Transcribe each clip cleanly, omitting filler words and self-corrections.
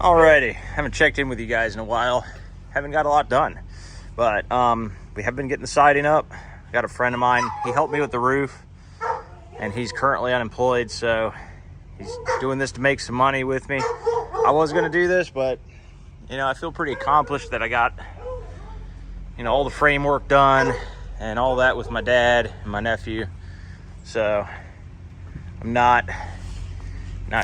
Alrighty, haven't checked in with you guys in a while. Haven't got a lot done, but we have been getting the siding up. I got a friend of mine, he helped me with the roof, and he's currently unemployed, so he's doing this to make some money with me. I was gonna do this, but you know, I feel pretty accomplished that I got, you know, all the framework done and all that with my dad and my nephew. So I'm not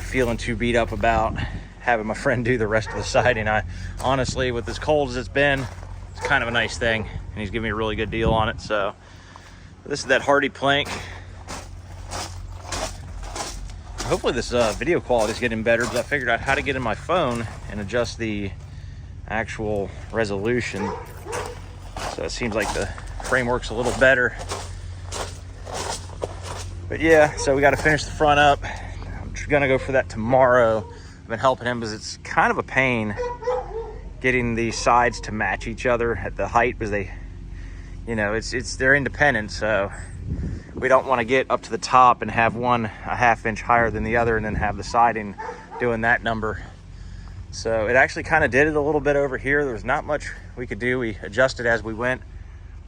feeling too beat up about having my friend do the rest of the siding. I honestly, with as cold as it's been, it's kind of a nice thing, and he's giving me a really good deal on it. So this is that Hardie plank. Hopefully this video quality is getting better, because I figured out how to get in my phone and adjust the actual resolution. So it seems like the framework's a little better. But yeah, so we got to finish the front up. I'm gonna go for that tomorrow. I've been helping him because it's kind of a pain getting the sides to match each other at the height, because they, you know, they're independent. So we don't want to get up to the top and have one a ½ inch higher than the other and then have the siding doing that number. So it actually kind of did it a little bit over here. There was not much we could do. We adjusted as we went,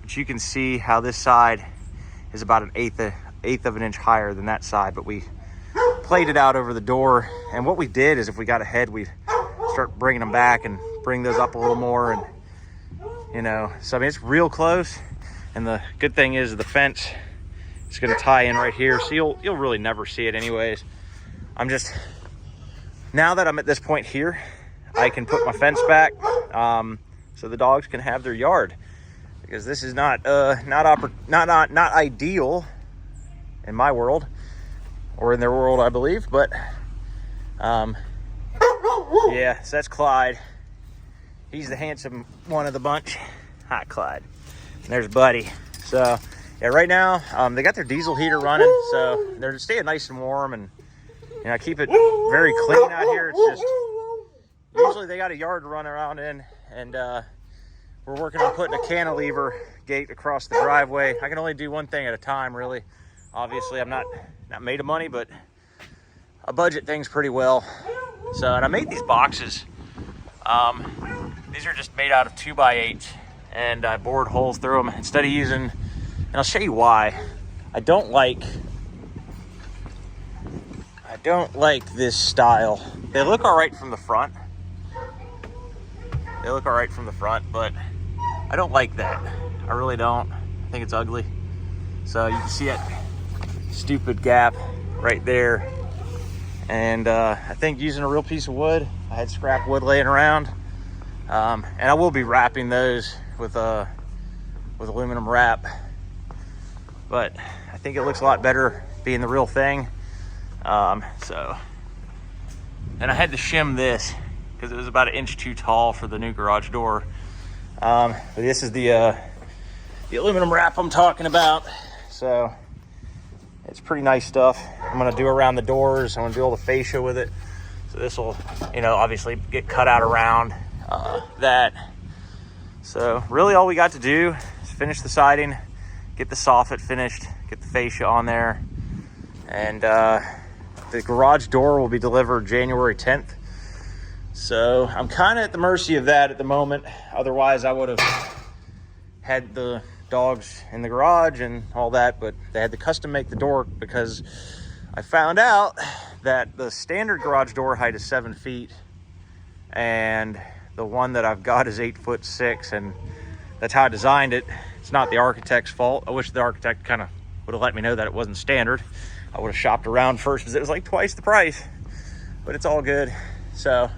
but you can see how this side is about an eighth of an inch higher than that side, but we played it out over the door. And what we did is, if we got ahead, we'd start bringing them back and bring those up a little more. And you know, so I mean, it's real close. And the good thing is the fence is going to tie in right here, so you'll really never see it anyways. I'm just, now that I'm at this point here, I can put my fence back so the dogs can have their yard, because this is not ideal in my world, or in their world, I believe. But yeah, so that's Clyde. He's the handsome one of the bunch. Hi, Clyde. And there's Buddy. So yeah, right now they got their diesel heater running, so they're staying nice and warm, and you know, keep it very clean out here. It's just, usually they got a yard to run around in, and we're working on putting a cantilever gate across the driveway. I can only do one thing at a time, really. Obviously, I'm not made of money, but I budget things pretty well. So, and I made these boxes. These are just made out of 2x8, and I bored holes through them instead of using, and I'll show you why. I don't like this style. They look all right from the front. But I don't like that. I really don't. I think it's ugly. So you can see that stupid gap right there. And I think using a real piece of wood, I had scrap wood laying around, and I will be wrapping those with aluminum wrap. But I think it looks a lot better being the real thing. So, and I had to shim this because it was about 1 inch too tall for the new garage door. But this is the aluminum wrap I'm talking about. So it's pretty nice stuff. I'm gonna do around the doors. I'm gonna do all the fascia with it. So this will, you know, obviously get cut out around that. So really all we got to do is finish the siding, get the soffit finished, get the fascia on there, and the garage door will be delivered January 10th. So I'm kind of at the mercy of that at the moment. Otherwise, I would have had the dogs in the garage and all that, but they had to custom make the door, because I found out that the standard garage door height is 7 feet, and the one that I've got is 8'6", and that's how I designed it. It's not the architect's fault. I wish the architect kind of would have let me know that it wasn't standard. I would have shopped around first, because it was like twice the price, but it's all good. So,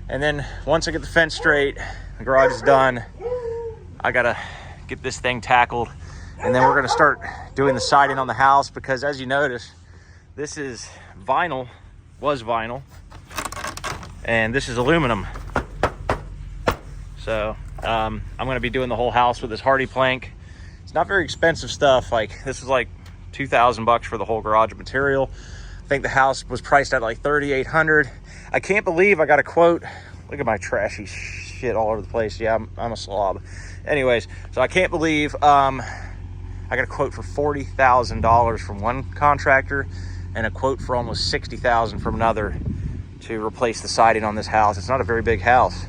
and then once I get the fence straight, the garage is done, I gotta get this thing tackled, and then we're gonna start doing the siding on the house, because as you notice, this is vinyl, was vinyl, and this is aluminum. So I'm gonna be doing the whole house with this Hardie plank. It's not very expensive stuff. Like, this was like $2,000 for the whole garage material. I think the house was priced at like $3,800. I can't believe I got a quote. Look at my trashy shit all over the place. Yeah, I'm a slob. Anyways, so I can't believe I got a quote for $40,000 from one contractor, and a quote for almost $60,000 from another, to replace the siding on this house. It's not a very big house.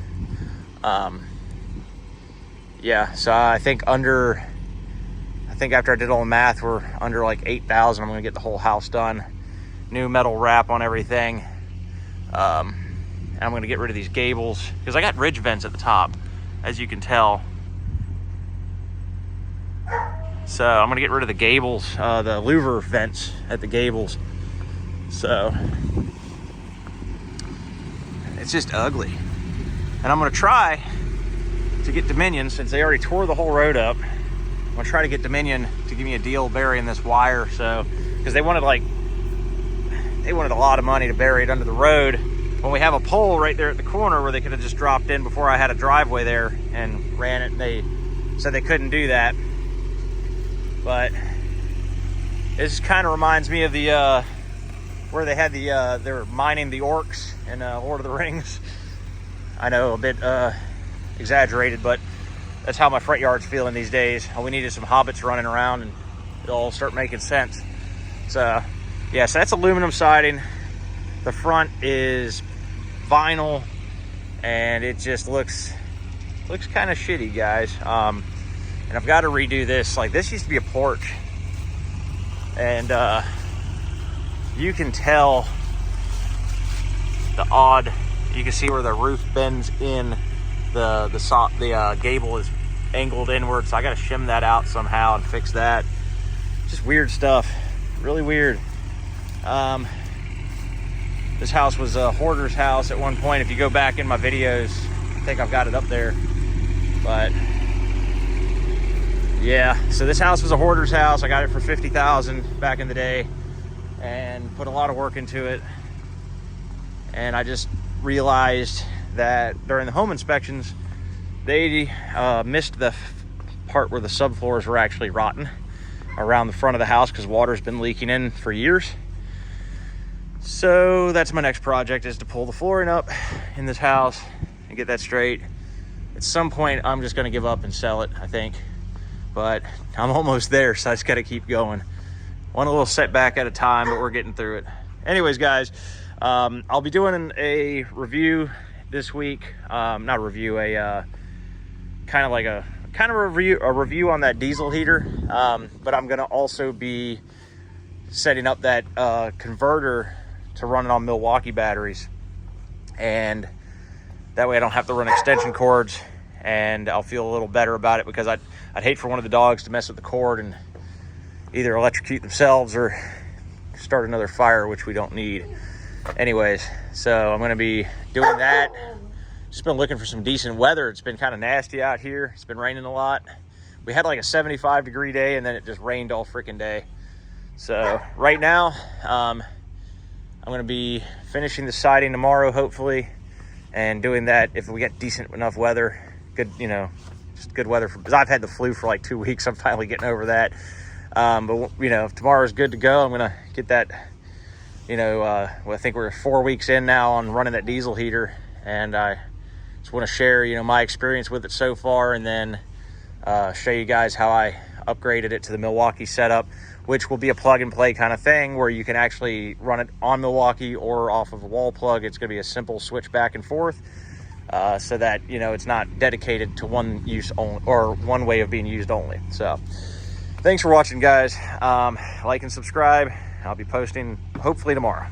Yeah, so I think after I did all the math, we're under like 8,000. I'm gonna get the whole house done. New metal wrap on everything. And I'm gonna get rid of these gables because I got ridge vents at the top, as you can tell. So I'm gonna get rid of the gables, the louver vents at the gables. So it's just ugly. And I'm gonna try to get Dominion, since they already tore the whole road up. I'm gonna try to get Dominion to give me a deal burying this wire. So, because they wanted a lot of money to bury it under the road, when we have a pole right there at the corner where they could have just dropped in before I had a driveway there and ran it. And they said they couldn't do that. But this kind of reminds me of the where they had they were mining the orcs in Lord of the Rings. I know, a bit exaggerated, but that's how my front yard's feeling these days. All we need is some hobbits running around and it'll all start making sense. So yeah, so that's aluminum siding. The front is vinyl and it just looks kind of shitty, guys. And I've got to redo this. Like, this used to be a porch, and you can tell you can see where the roof bends in, the gable is angled inward, so I got to shim that out somehow and fix that. Just weird stuff, really weird. This house was a hoarder's house at one point. If you go back in my videos, I think I've got it up there. But yeah, so this house was a hoarder's house. I got it for $50,000 back in the day and put a lot of work into it. And I just realized that during the home inspections, they missed the part where the subfloors were actually rotten around the front of the house because water's been leaking in for years. So that's my next project, is to pull the flooring up in this house and get that straight. At some point, I'm just gonna give up and sell it, I think. But I'm almost there, so I just gotta keep going. One little setback at a time, but we're getting through it. Anyways, guys, I'll be doing a review this week. Not a review, a review on that diesel heater. But I'm gonna also be setting up that converter to run it on Milwaukee batteries, and that way I don't have to run extension cords, and I'll feel a little better about it, because I'd hate for one of the dogs to mess with the cord and either electrocute themselves or start another fire, which we don't need. Anyways, so I'm gonna be doing that. Just been looking for some decent weather. It's been kind of nasty out here. It's been raining a lot. We had like a 75-degree day, and then it just rained all freaking day. So right now, I'm gonna be finishing the siding tomorrow, hopefully, and doing that if we get decent enough weather. Good, just good weather, because I've had the flu for like 2 weeks. I'm finally getting over that. But if tomorrow's good to go, I'm gonna get that. I think we're 4 weeks in now on running that diesel heater, and I just want to share, my experience with it so far, and then show you guys how I upgraded it to the Milwaukee setup, which will be a plug and play kind of thing where you can actually run it on Milwaukee or off of a wall plug. It's going to be a simple switch back and forth, so that it's not dedicated to one use only, or one way of being used only. So thanks for watching, guys. Like and subscribe. I'll be posting hopefully tomorrow.